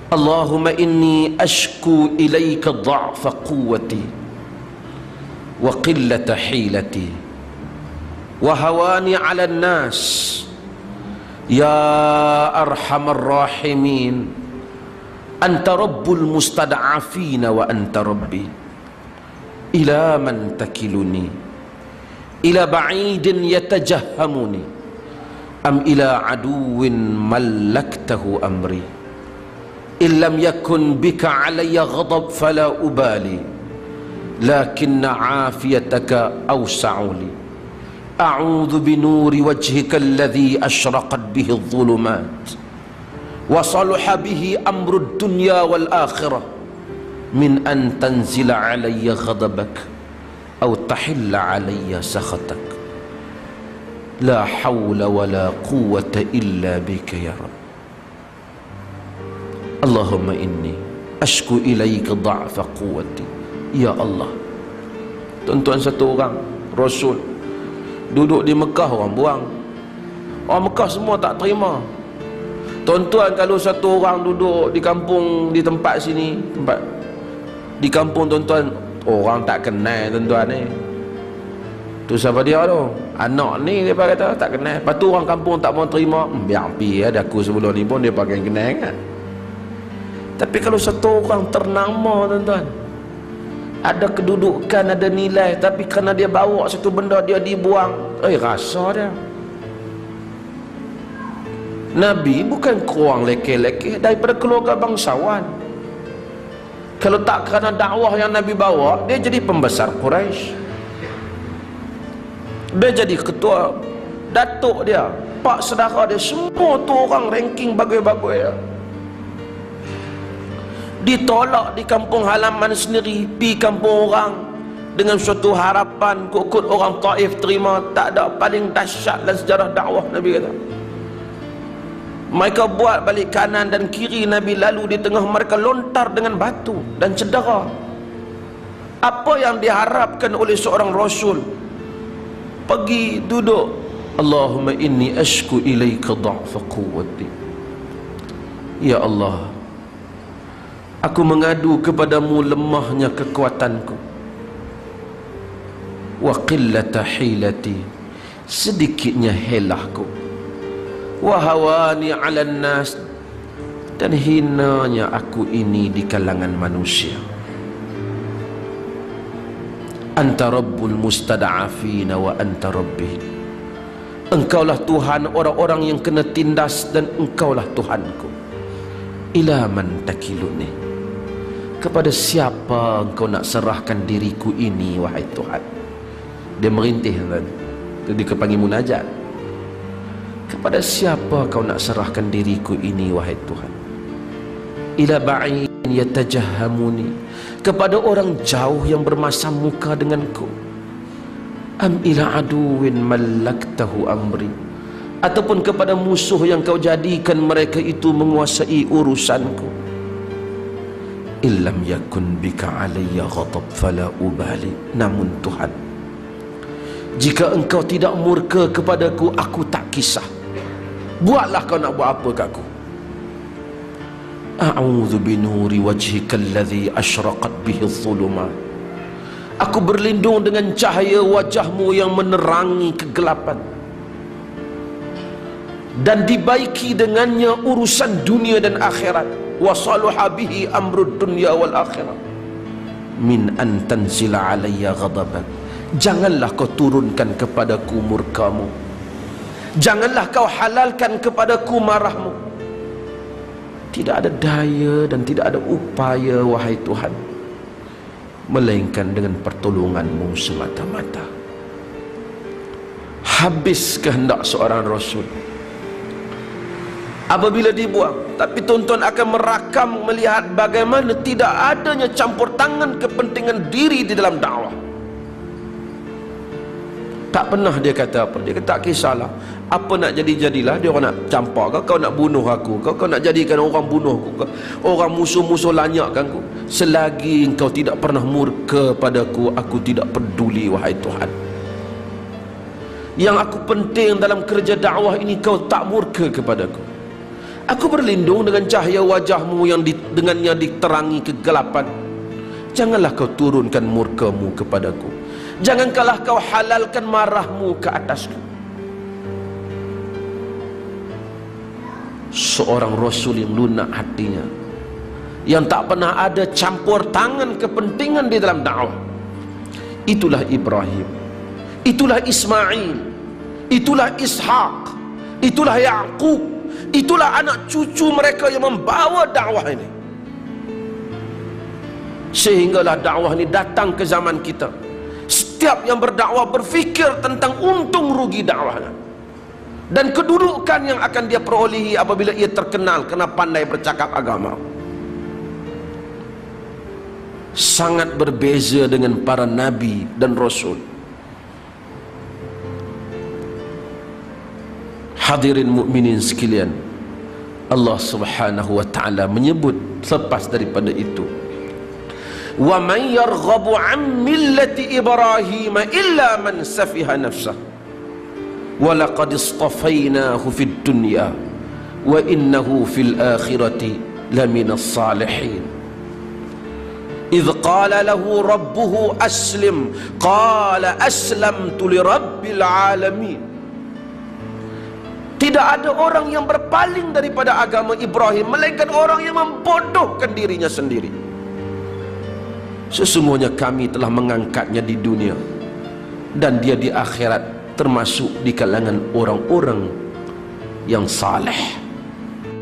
Allahumma inni ashku ilaika dha'fa quwwati wa qillata hilati wa hawani 'ala an-nas ya arhamar rahimin anta rabbul mustad'afina wa anta rabbi ila man takiluni ila ba'idin yatajahhamuni am ila aduwin mallaktahu amri illam yakun bika alayya ghadab fala ubali lakinna afiyataka awsa'u li a'udhu binuri wajhika alladhi ashraqat bihi adh-dhulumat wa salaha bihi amru ad-dunya wal akhirah min an tanzila alayya ghadabak aw tahilla alayya sakhatak la hawla wa la quwwata illa bika ya Rabb. Allahumma inni ashku ilaika dha'fa quwwati. Ya Allah, tuan-tuan, satu orang Rasul duduk di Mekah, orang buang. Orang Mekah semua tak terima. Tuan-tuan, kalau satu orang duduk di kampung, di tempat sini, tempat di kampung tuan-tuan, orang tak kenal tuan-tuan ni. Tu siapa dia tu? Anak ni dia kata tak kenal. Lepas tu orang kampung tak mau terima. Biar pi ada aku sebelum ni pun dia pakai kenal kan. Tapi kalau satu orang ternama tuan-tuan, ada kedudukan, ada nilai, tapi kerana dia bawa satu benda dia dibuang, rasa dia. Nabi bukan kurang leke-leke daripada keluarga bangsawan. Kalau tak kerana dakwah yang Nabi bawa, dia jadi pembesar Quraisy. Dia jadi ketua, datuk dia, pak saudara dia, semua tu orang ranking bagus-bagus. Ditolak di kampung halaman sendiri, pi kampung orang dengan suatu harapan kut orang Taif terima. Tak ada paling dahsyat dalam sejarah dakwah Nabi kata. Mereka buat balik kanan dan kiri Nabi, lalu di tengah mereka lontar dengan batu dan cedera. Apa yang diharapkan oleh seorang Rasul? Pergi duduk, Allahumma inni ashku ilaika dha'fa quwwati. Ya Allah, aku mengadu kepadamu lemahnya kekuatanku, wa qillata hilati, sedikitnya helahku, wa hawani 'alan nas, dan hinanya aku ini di kalangan manusia. Anta rabbul mustada'afina wa anta rabbi. Engkaulah Tuhan orang-orang yang kena tindas dan engkaulah Tuhanku. Ila man takiluni, kepada siapa engkau nak serahkan diriku ini wahai Tuhan. Dia merintih kan, dia kepanggil munajat. Kepada siapa kau nak serahkan diriku ini wahai Tuhan? Ila ba'in yatajahhamuni, kepada orang jauh yang bermasam muka denganku. Am ila aduwin mallaktahu amri, ataupun kepada musuh yang kau jadikan mereka itu menguasai urusanku. Illam yakun bika alayya ghadab fala ubali. Namun Tuhan, jika engkau tidak murka kepadaku, aku tak kisah. Buatlah kau nak buat apa kat aku. A'udzu binuri wajhika alladhi ashraqat bihi adh-dhulumat. Aku berlindung dengan cahaya wajahmu yang menerangi kegelapan, dan dibaiki dengannya urusan dunia dan akhirat. Wa salaha bihi amrud dunya wal akhirah min an tanzila alayya ghadabak. Janganlah kau turunkan kepadaku murkamu, janganlah kau halalkan kepadaku marahmu. Tidak ada daya dan tidak ada upaya wahai Tuhan, melainkan dengan pertolonganmu semata-mata. Habis kehendak seorang Rasul apabila dibuang. Tapi tuan-tuan akan merakam melihat bagaimana tidak adanya campur tangan kepentingan diri di dalam dakwah. Tak pernah dia kata apa. Dia kata tak kisahlah, apa nak jadi-jadilah. Dia orang nak campak kau, kau nak bunuh aku, kau nak jadikan orang bunuh aku, orang musuh-musuh lanyakkan aku. Selagi engkau tidak pernah murka padaku, aku tidak peduli wahai Tuhan. Yang aku penting dalam kerja dakwah ini, kau tak murka kepadaku. Aku berlindung dengan cahaya wajahmu yang dengannya diterangi kegelapan. Janganlah kau turunkan murka-Mu kepadaku. Janganlah kau halalkan marah-Mu ke atasku. Seorang Rasul yang lunak hatinya, yang tak pernah ada campur tangan kepentingan di dalam dakwah. Itulah Ibrahim, itulah Ismail, itulah Ishak, itulah Yaqub. Itulah anak cucu mereka yang membawa dakwah ini. Sehinggalah dakwah ini datang ke zaman kita. Setiap yang berdakwah berfikir tentang untung rugi dakwahnya dan kedudukan yang akan dia perolehi apabila ia terkenal kerana pandai bercakap agama. Sangat berbeza dengan para nabi dan rasul. Hadirin mukminin sekalian, Allah Subhanahu wa taala menyebut selepas daripada itu, wa man yarghabu an millati Ibrahim illa man safiha nafsah wa laqad istafainahu fid dunya wa innahu fil akhirati laminas salihin. إذ قال له ربه أسلم قال أسلمت لرب العالمين. Tidak ada orang yang berpaling daripada agama Ibrahim melainkan orang yang membodohkan dirinya sendiri. Sesungguhnya kami telah mengangkatnya di dunia dan dia di akhirat termasuk di kalangan orang-orang yang saleh.